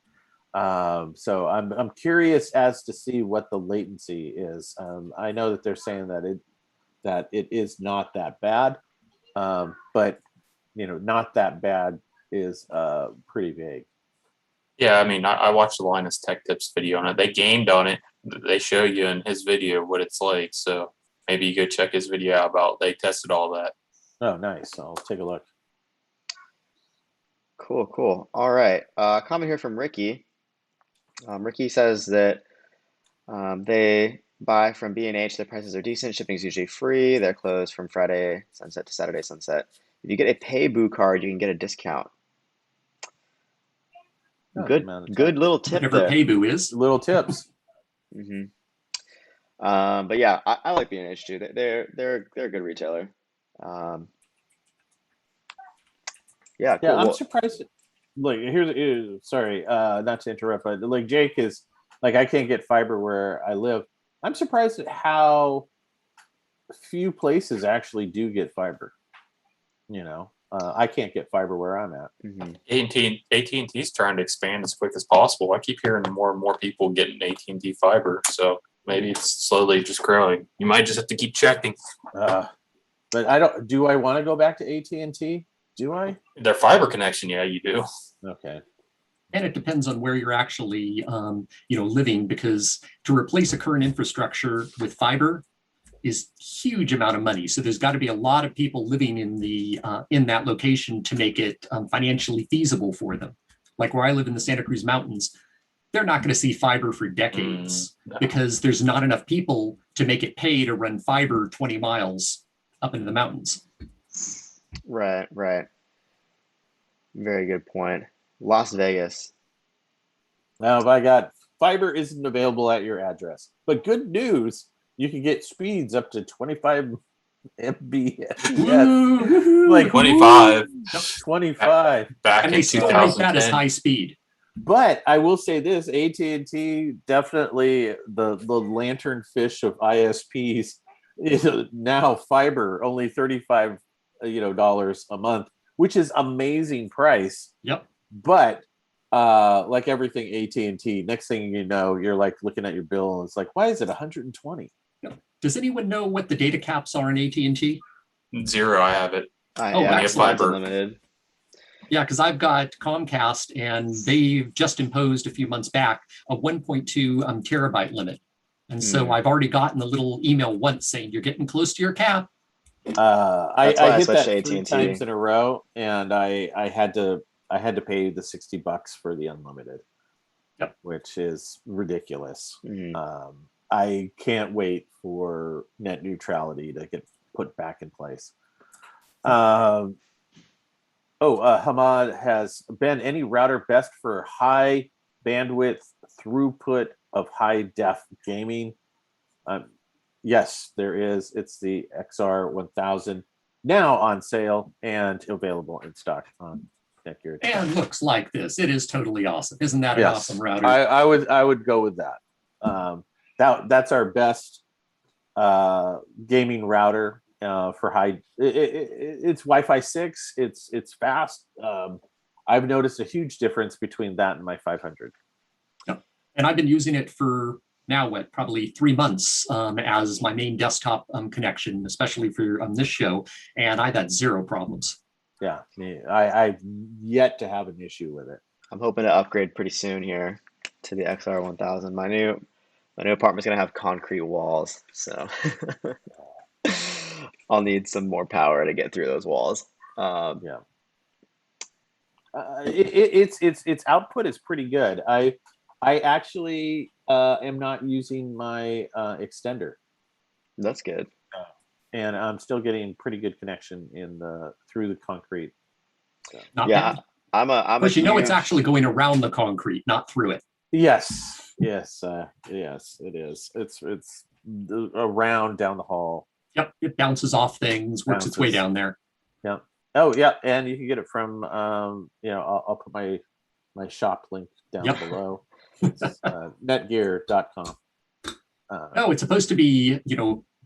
So I'm curious as to see what the latency is. I know that they're saying that it is not that bad, but not that bad is pretty vague. Yeah, I mean, I watched the Linus Tech Tips video on it. They gamed on it. They show you in his video what it's like. So maybe you go check his video out about they tested all that. Oh, nice. I'll take a look. Cool. All right. Comment here from Ricky. Ricky says that they buy from B&H. The prices are decent. Shipping is usually free. They're closed from Friday sunset to Saturday sunset. If you get a Payboo card, you can get a discount. Oh, Good little tip Whatever there. Payboo is. Little tips. But yeah, I like B&H too. They're a good retailer. Yeah, cool. Yeah, I'm Well, surprised. Like, sorry, not to interrupt, but like Jake is like, I can't get fiber where I live. I'm surprised at how few places actually do get fiber. I can't get fiber where I'm at. AT&T's trying to expand as quick as possible. I keep hearing more and more people getting AT&T fiber, so maybe it's slowly just growing. You might just have to keep checking. But I don't. Do I want to go back to AT&T? Do I? Their fiber connection, yeah, you do. Okay. And it depends on where you're actually, living, because to replace a current infrastructure with fiber is huge amount of money. So there's got to be a lot of people living in that location to make it financially feasible for them. Like where I live in the Santa Cruz Mountains, they're not going to see fiber for decades No. because there's not enough people to make it pay to run fiber 20 miles up into the mountains. right. Very good point. Las Vegas. Now, if I got fiber isn't available at your address, but good news, you can get speeds up to 25 Mbps. Like 25. 25. Back And in they still make that as 2010. high speed. But I will say this: AT&T definitely the lanternfish of ISPs is now fiber, only $35 a month, which is amazing price. Yep. But like everything AT&T, next thing you know, you're like looking at your bill and it's like, why is it 120? Does anyone know what the data caps are in AT&T? 0, I have it. Oh, Yeah, excellent. mine's unlimited. Yeah, because I've got Comcast and they've just imposed a few months back a 1.2 terabyte limit. And so I've already gotten the little email once saying you're getting close to your cap. I hit that switched to 3 AT&T. times in a row, and I had to pay the $60 for the unlimited, which is ridiculous. I can't wait for net neutrality to get put back in place. Hamad has been any router best for high bandwidth throughput of high def gaming? Yes, there is. It's the XR1000, now on sale and available in stock on NETGEAR. And looks like this. It is totally awesome. Isn't that an awesome router? I would go with that. That's our best gaming router for high. It's Wi-Fi 6. It's fast. I've noticed a huge difference between that and my 500. Yep. And I've been using it for now, probably 3 months as my main desktop connection, especially for this show. And I've had zero problems. Yeah, I've yet to have an issue with it. I'm hoping to upgrade pretty soon here to the XR1000. My new apartment's gonna have concrete walls, so I'll need some more power to get through those walls. Its output is pretty good. I actually am not using my extender. That's good. And I'm still getting pretty good connection through the concrete. So. Not Yeah, bad. I'm a it's actually going around the concrete, not through it. Yes, it is. It's around down the hall. Yep, it bounces off things, works its way down there. Yep. Oh yeah, and you can get it from I'll put my shop link down Yep. below. It's, netgear.com. No, it's supposed to be,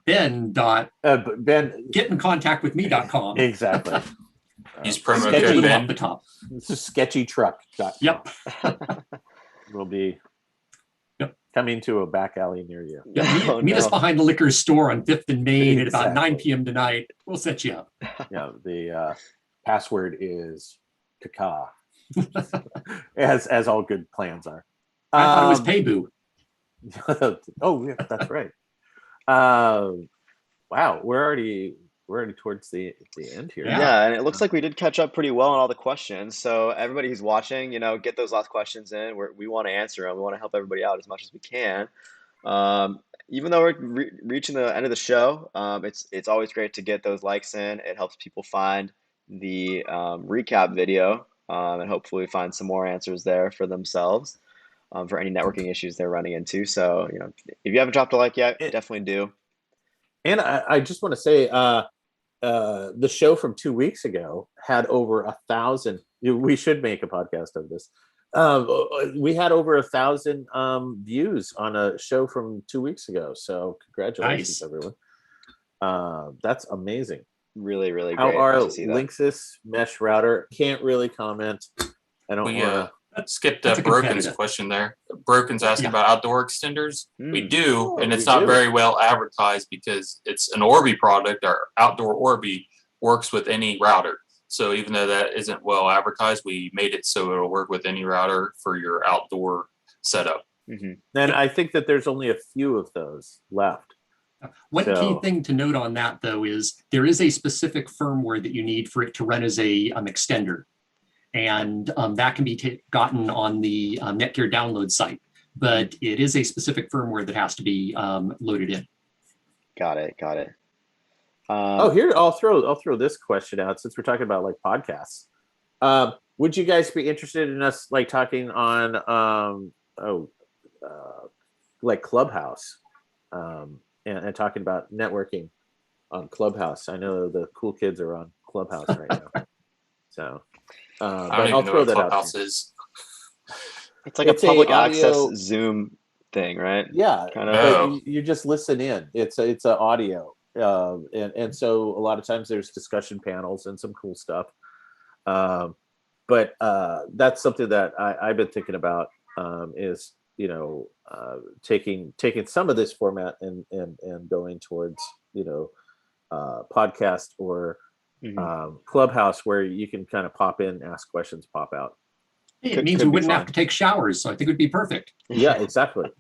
Ben dot Ben, get in contact with me.com. exactly. Use promo Sketchy code little Ben. off the top. This is sketchytruck.com. Yep. Will be Yep. coming to a back alley near you. Yeah, meet us behind the liquor store on 5th and Main at about 9 Exactly. p.m. tonight. We'll set you up. Yeah, the password is Kaka, as all good plans are. I thought it was Paybu. Oh yeah, that's right. Wow, we're already towards the end here. Yeah, and it looks like we did catch up pretty well on all the questions. So everybody who's watching, get those last questions in. We want to answer them. We want to help everybody out as much as we can. Even though we're reaching the end of the show, it's always great to get those likes in. It helps people find the recap video and hopefully find some more answers there for themselves for any networking issues they're running into. So, if you haven't dropped a like yet, definitely do. And I just want to say, the show from 2 weeks ago had over 1,000. We should make a podcast of this. We had over 1,000 views on a show from 2 weeks ago. So congratulations, everyone. That's amazing. Really, really How great are to see that. Linksys mesh router? Can't really comment. I don't want to. Skipped That's a Broken's competitive. question there. Broken's asking about outdoor extenders. We do, and it's we not do. very well advertised because it's an Orbi product. Our outdoor Orbi works with any router. So even though that isn't well advertised, we made it so it'll work with any router for your outdoor setup. And I think that there's only a few of those left. One key thing to note on that, though, is there is a specific firmware that you need for it to run as a extender. And that can be gotten on the NETGEAR download site. But it is a specific firmware that has to be loaded in. Got it. Here I'll throw this question out since we're talking about like podcasts. Would you guys be interested in us like talking on like Clubhouse and talking about networking on Clubhouse? I know the cool kids are on Clubhouse right now, so I but don't I'll even know throw what that out. Clubhouse is. It's like It's a public audio- access Zoom thing, right? Yeah, Kind of. but you just listen in. It's an audio, and so a lot of times there's discussion panels and some cool stuff. But that's something that I've been thinking about is taking some of this format and going towards podcast or Clubhouse where you can kind of pop in, ask questions, pop out. It means we wouldn't have to take showers, so I think it would be perfect. Yeah, exactly.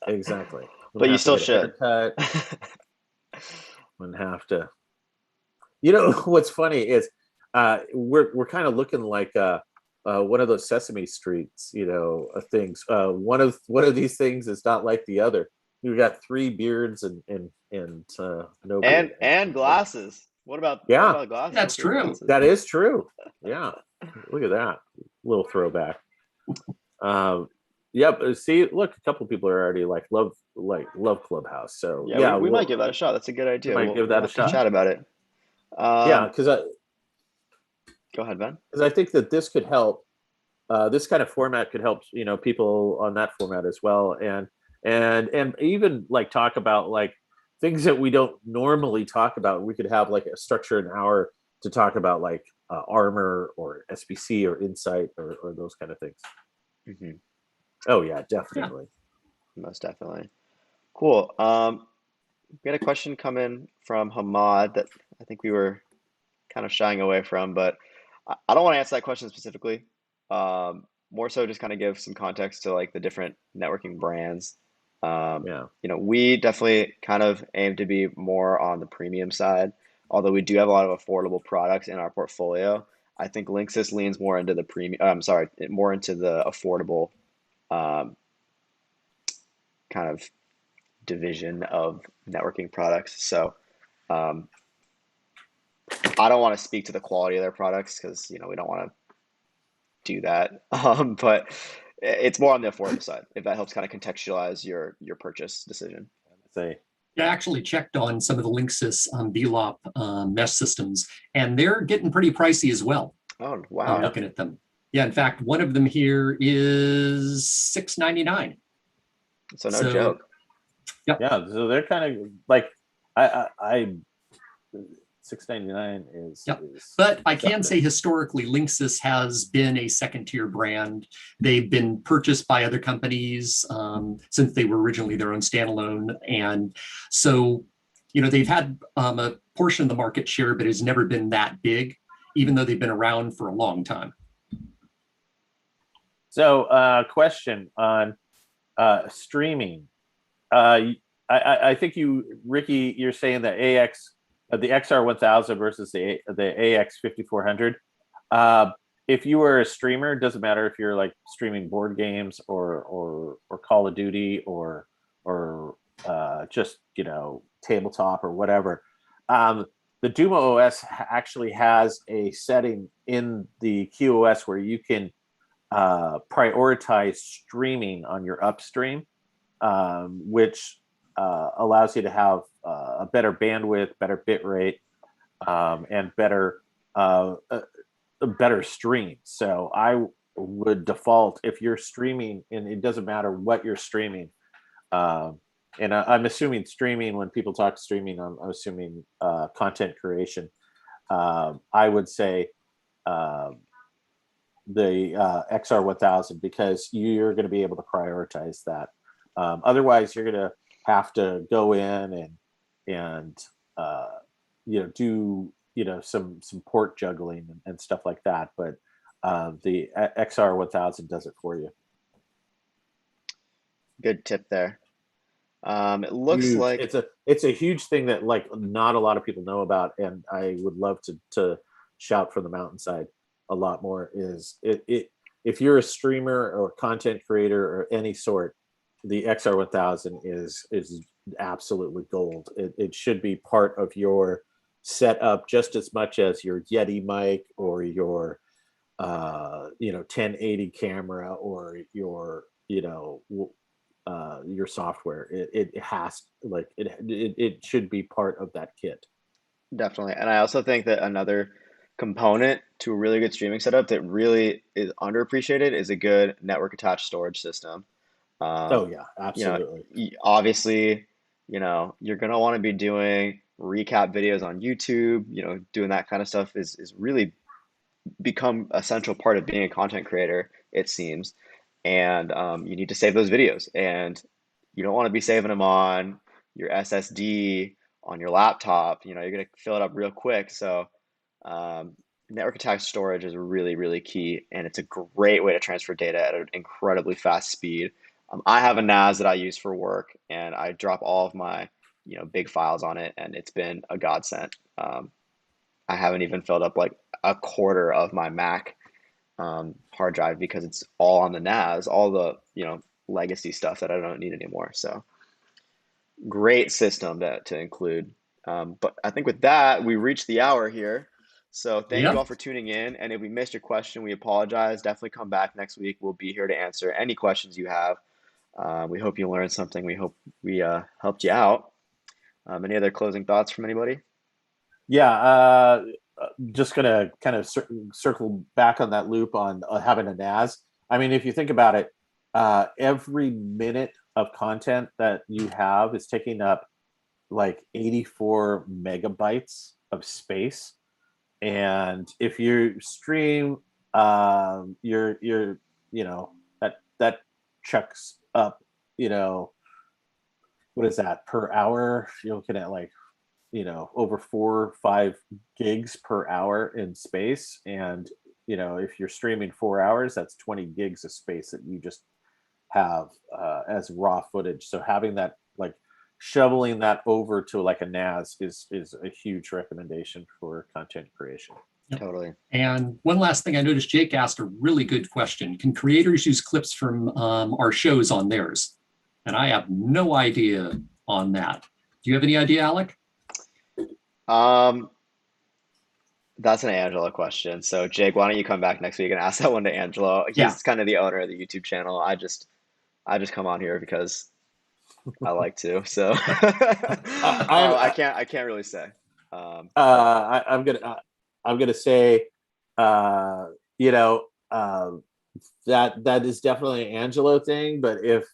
Exactly. But you still should. Wouldn't have to. What's funny is we're kind of looking like one of those Sesame Streets, things. One of these things is not like the other. We've got 3 beards and no beard. And glasses. What about glasses? That's true. Glasses? That is true. Yeah. Look at that little throwback. Yep. See, look, a couple people are already love Clubhouse. So yeah, we might give that a shot. That's a good idea. Might give that a shot. Chat about it. Because go ahead, Ben. Because I think that this could help. This kind of format could help people on that format as well, and even like talk about like things that we don't normally talk about. We could have like a structure an hour to talk about like Armor or SBC or Insight or those kind of things. Oh yeah, definitely. Yeah. Most definitely. Cool. We had a question come in from Hamad that I think we were kind of shying away from, but I don't want to answer that question specifically. More so just kind of give some context to like the different networking brands. We definitely kind of aim to be more on the premium side, although we do have a lot of affordable products in our portfolio. I think Linksys leans more into the more into the affordable kind of division of networking products. So I don't want to speak to the quality of their products because we don't want to do that. But it's more on the affordable side, if that helps kind of contextualize your purchase decision. Say I actually checked on some of the Linksys VLOP mesh systems, and they're getting pretty pricey as well. Oh, I'm wow. looking at them. Yeah, in fact, one of them here is $699. So no joke. Yeah, so they're kind of like I $6.99 is. Yep. Is But I can something. say historically, Linksys has been a second-tier brand. They've been purchased by other companies since they were originally their own standalone, and so they've had a portion of the market share, but it's never been that big, even though they've been around for a long time. So, question on streaming. I think Ricky, you're saying that the XR1000 versus the AX 5400. If you were a streamer, it doesn't matter if you're like streaming board games or Call of Duty or just tabletop or whatever. The Duma OS actually has a setting in the QoS where you can prioritize streaming on your upstream, which allows you to have a better bandwidth, better bit rate, and better stream. So I would default, if you're streaming, and it doesn't matter what you're streaming. And I'm assuming streaming, when people talk streaming, I'm assuming content creation. I would say the XR1000, because you're going to be able to prioritize that. Otherwise, you're going to have to go in and do some port juggling and stuff like that. But the XR1000 does it for you. Good tip there. It looks huge. like it's a huge thing that like not a lot of people know about, and I would love to shout from the mountainside a lot more. Is it if you're a streamer or content creator or any sort, the XR1000 is absolutely gold. It should be part of your setup just as much as your Yeti mic or your 1080 camera or your software. It has, like, it should be part of that kit. definitely. And I also think that another component to a really good streaming setup that really is underappreciated is a good network attached storage system. Oh Um, yeah, you know, absolutely. obviously, you're gonna want to be doing recap videos on YouTube, doing that kind of stuff is really become a central part of being a content creator, it seems. And you need to save those videos, and you don't want to be saving them on your SSD on your laptop. You're going to fill it up real quick. So um, network attached storage is really, really key, and it's a great way to transfer data at an incredibly fast speed. I have a NAS that I use for work, and I drop all of my big files on it, and it's been a godsend. I haven't even filled up like a quarter of my Mac hard drive because it's all on the NAS, all the legacy stuff that I don't need anymore. So great system to include. But I think with that, we reached the hour here. So thank you all for tuning in. And if we missed your question, we apologize. Definitely come back next week. We'll be here to answer any questions you have. We hope you learned something. We hope we helped you out. Any other closing thoughts from anybody? Yeah, just gonna kind of circle back on that loop on having a NAS. I mean, if you think about it, every minute of content that you have is taking up like 84 megabytes of space. And if you stream, you're that chucks up, what is that per hour? You're looking at like over 4 or 5 gigs per hour in space. And if you're streaming 4 hours, that's 20 gigs of space that you just have as raw footage. So having that, like, shoveling that over to like a NAS is a huge recommendation for content creation. Yep. Totally. And one last thing, I noticed Jake asked a really good question. Can creators use clips from our shows on theirs? And I have no idea on that. Do you have any idea, Alec? That's an Angelo question. So Jake, why don't you come back next week and ask that one to Angelo? He's kind of the owner of the YouTube channel. I just come on here because I like to. So I can't really say. I'm gonna say, you know, that is definitely an Angelo thing. But if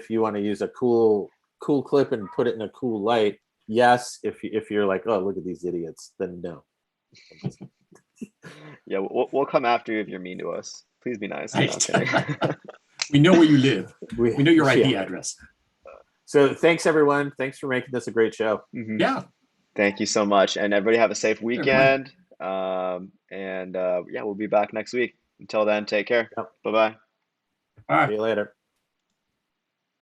you want to use a cool clip and put it in a cool light, yes. If you're like, oh, look at these idiots, then no. Yeah, we'll come after you if you're mean to us. Please be nice. No, I'm Right. kidding. We know where you live. We know your IP yeah. address. So thanks everyone. Thanks for making this a great show. Mhm. Yeah. Thank you so much, and everybody have a safe Everybody. weekend. Yeah, we'll be back next week. Until then, take care. Yep. Bye bye. All right. See you later.